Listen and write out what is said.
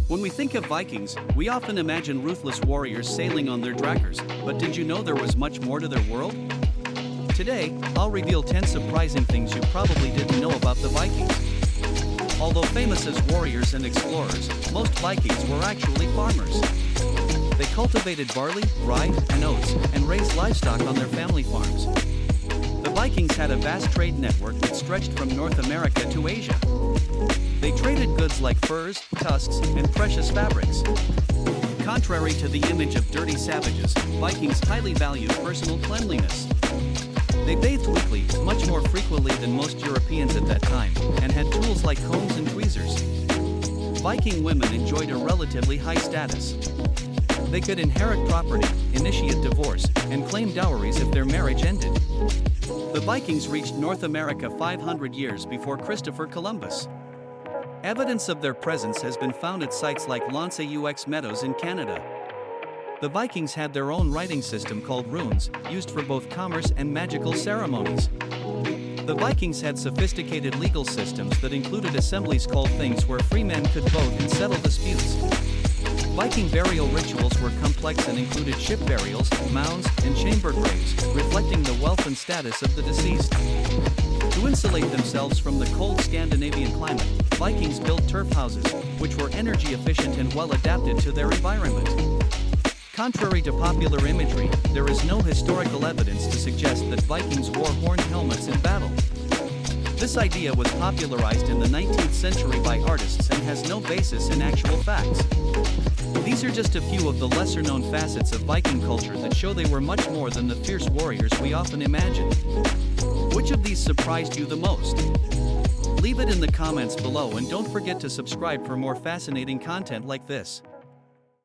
When we think of Vikings, we often imagine ruthless warriors sailing on their drakkars, but did you know there was much more to their world? Today, I'll reveal 10 surprising things you probably didn't know about the Vikings. Although famous as warriors and explorers, most Vikings were actually farmers. They cultivated barley, rye, and oats, and raised livestock on their family farms. The Vikings had a vast trade network that stretched from North America to Asia. They traded goods like furs, tusks, and precious fabrics. Contrary to the image of dirty savages, Vikings highly valued personal cleanliness. They bathed weekly, much more frequently than most Europeans at that time, and had tools like combs and tweezers. Viking women enjoyed a relatively high status. They could inherit property, initiate divorce, and claim dowries if their marriage ended. The Vikings reached North America 500 years before Christopher Columbus. Evidence of their presence has been found at sites like L'Anse aux Meadows in Canada. The Vikings had their own writing system called runes, used for both commerce and magical ceremonies. The Vikings had sophisticated legal systems that included assemblies called things where free men could vote and settle disputes. Viking burial rituals were complex and included ship burials, mounds, and chamber graves, reflecting the wealth and status of the deceased. To insulate themselves from the cold Scandinavian climate, Vikings built turf houses, which were energy efficient and well adapted to their environment. Contrary to popular imagery, there is no historical evidence to suggest that Vikings wore horned helmets in battle. This idea was popularized in the 19th century by artists and has no basis in actual facts. These are just a few of the lesser-known facets of Viking culture that show they were much more than the fierce warriors we often imagine. Which of these surprised you the most? Leave it in the comments below and don't forget to subscribe for more fascinating content like this.